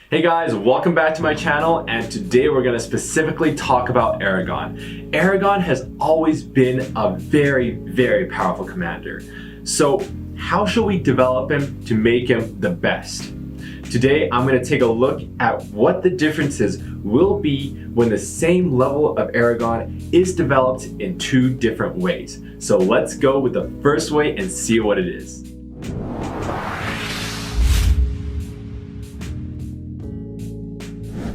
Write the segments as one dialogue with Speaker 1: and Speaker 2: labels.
Speaker 1: Hey guys, welcome back to my channel, and today we're going to specifically talk about Aragorn. Aragorn has always been a very powerful commander. So how should we develop him to make him the best? Today I'm going to take a look at what the differences will be when the same level of Aragorn is developed in two different ways. So let's go with the first way and see what it is.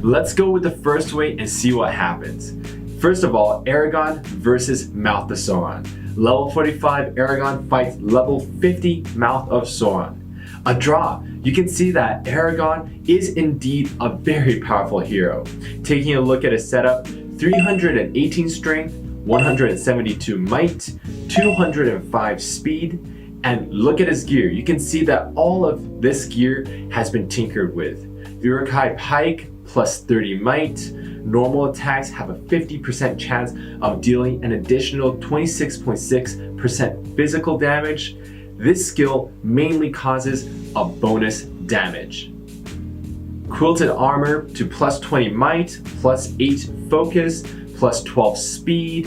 Speaker 1: Let's go with the first way and see what happens. First of all, Aragorn versus Mouth of Sauron. Level 45 Aragorn fights level 50 Mouth of Sauron. A draw. You can see that Aragorn is indeed a very powerful hero. Taking a look at his setup, 318 strength, 172 might, 205 speed, and look at his gear. You can see that all of this gear has been tinkered with. Uruk-hai Pike plus 30 might. Normal attacks have a 50% chance of dealing an additional 26.6% physical damage. This skill mainly causes a bonus damage. Quilted armor to plus 20 might, plus 8 focus, plus 12 speed,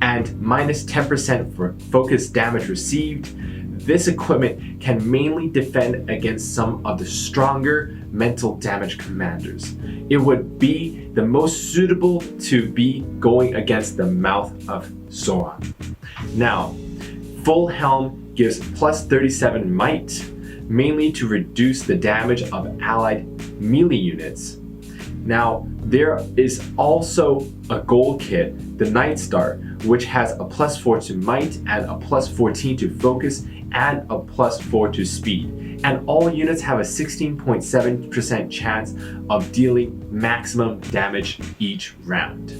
Speaker 1: and minus 10% for focus damage received. This equipment can mainly defend against some of the stronger mental damage commanders. It would be the most suitable to be going against the Mouth of Sauron. Now, full helm gives plus 37 might, mainly to reduce the damage of allied melee units. Now, there is also a gold kit, the Night Star, which has a plus 4 to might and a plus 14 to focus and a plus 4 to speed. And all units have a 16.7% chance of dealing maximum damage each round.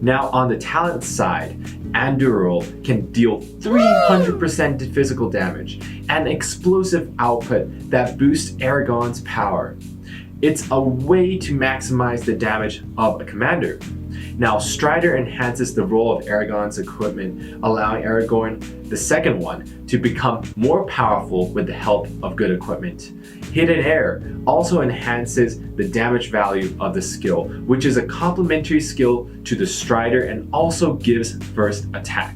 Speaker 1: Now on the talent side, Anduril can deal 300% physical damage and explosive output that boosts Aragorn's power. It's a way to maximize the damage of a commander. Now, Strider enhances the role of Aragorn's equipment, allowing Aragorn, the second one, to become more powerful with the help of good equipment. Hidden Air also enhances the damage value of the skill, which is a complementary skill to the Strider and also gives first attack.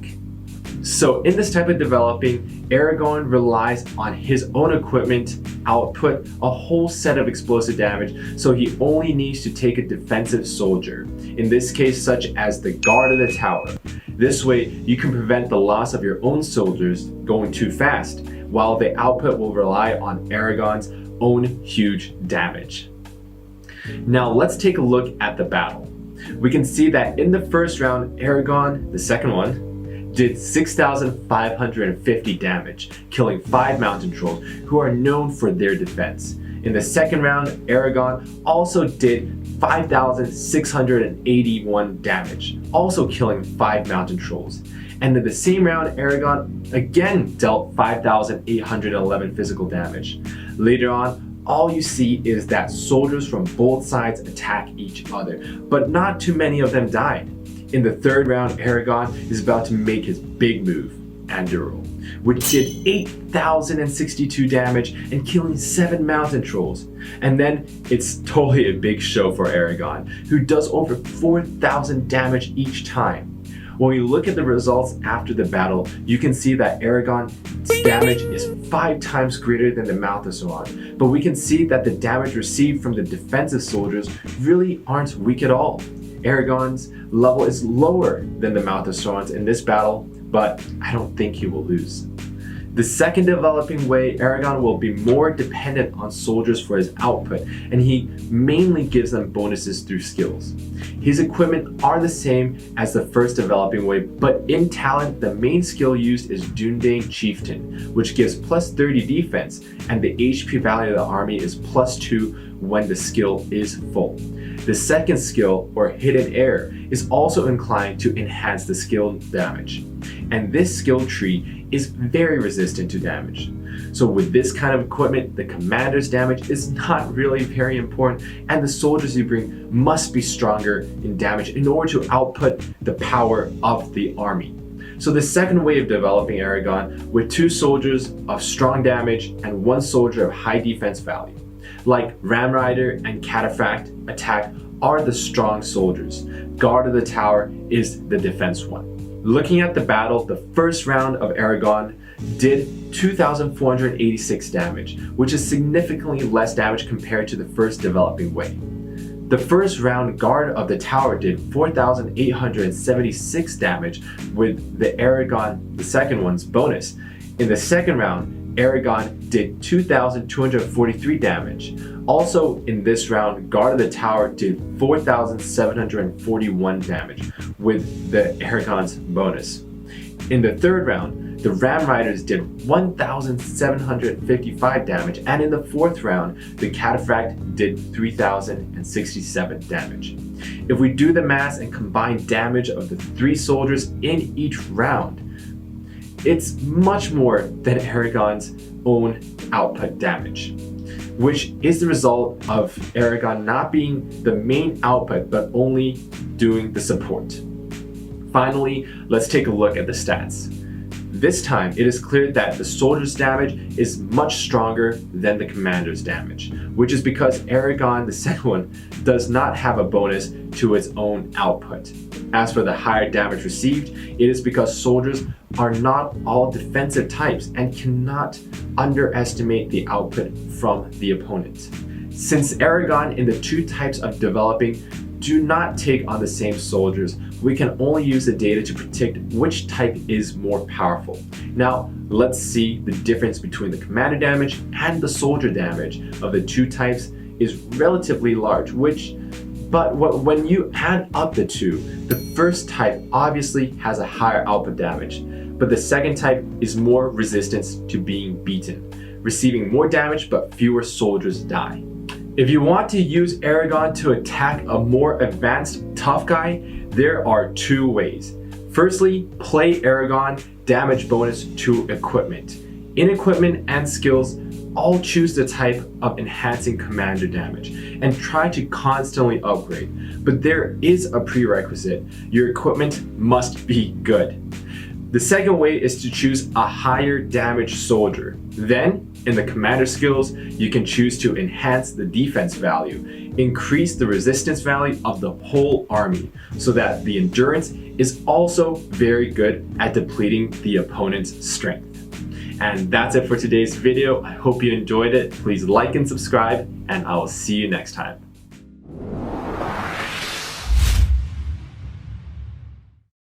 Speaker 1: So in this type of developing, Aragorn relies on his own equipment, output a whole set of explosive damage, so he only needs to take a defensive soldier, in this case such as the guard of the tower. This way you can prevent the loss of your own soldiers going too fast, while the output will rely on Aragorn's own huge damage. Now let's take a look at the battle. We can see that in the first round, Aragorn, the second one, did 6,550 damage, killing 5 mountain trolls who are known for their defense. In the second round, Aragorn also did 5,681 damage, also killing 5 mountain trolls. And in the same round, Aragorn again dealt 5,811 physical damage. Later on, all you see is that soldiers from both sides attack each other, but not too many of them died. In the third round, Aragorn is about to make his big move, Anduril, which did 8,062 damage and killing 7 mountain trolls. And then it's totally a big show for Aragorn, who does over 4,000 damage each time. When we look at the results after the battle, you can see that Aragorn's damage is 5 times greater than the Mouth of Sauron, but we can see that the damage received from the defensive soldiers really aren't weak at all. Aragorn's level is lower than the Mouth of Sauron's in this battle, but I don't think he will lose. The second developing way, Aragorn will be more dependent on soldiers for his output, and he mainly gives them bonuses through skills. His equipment are the same as the first developing way, but in talent, the main skill used is Dúnedain Chieftain, which gives plus 30 defense, and the HP value of the army is plus 2 when the skill is full. The second skill, or Hidden Air, is also inclined to enhance the skill damage, and this skill tree is very resistant to damage. So with this kind of equipment, the commander's damage is not really very important, and the soldiers you bring must be stronger in damage in order to output the power of the army. So the second way of developing Aragorn, with 2 soldiers of strong damage and 1 soldier of high defense value. like Ram Rider and Cataphract attack are the strong soldiers. Guard of the Tower is the defense one. Looking at the battle, the first round of Aragorn did 2,486 damage, which is significantly less damage compared to the first developing way. The first round Guard of the Tower did 4,876 damage with the Aragorn, the second one's bonus. In the second round, Aragorn did 2,243 damage. Also in this round, Guard of the Tower did 4,741 damage with the Aragorn's bonus. In the third round, the Ram Riders did 1,755 damage, and in the fourth round, the Cataphract did 3,067 damage. If we do the math and combine damage of the three soldiers in each round, it's much more than Aragorn's own output damage, which is the result of Aragorn not being the main output but only doing the support. Finally, let's take a look at the stats. This time, it is clear that the soldier's damage is much stronger than the commander's damage, which is because Aragorn, the second one, does not have a bonus to its own output. As for the higher damage received, it is because soldiers are not all defensive types and cannot underestimate the output from the opponent. Since Aragorn in the two types of developing do not take on the same soldiers, we can only use the data to predict which type is more powerful. Now, let's see the difference between the commander damage and the soldier damage of the two types is relatively large, but when you add up the two, the first type obviously has a higher output damage, but the second type is more resistance to being beaten, receiving more damage but fewer soldiers die. If you want to use Aragorn to attack a more advanced tough guy, there are two ways. Firstly, play Aragorn damage bonus to equipment. In equipment and skills, all choose the type of enhancing commander damage and try to constantly upgrade. But there is a prerequisite. Your equipment must be good. The second way is to choose a higher damage soldier. Then, in the commander skills, you can choose to enhance the defense value, increase the resistance value of the whole army, so that the endurance is also very good at depleting the opponent's strength. And that's it for today's video. I hope you enjoyed it. Please like and subscribe, and I will see you next time.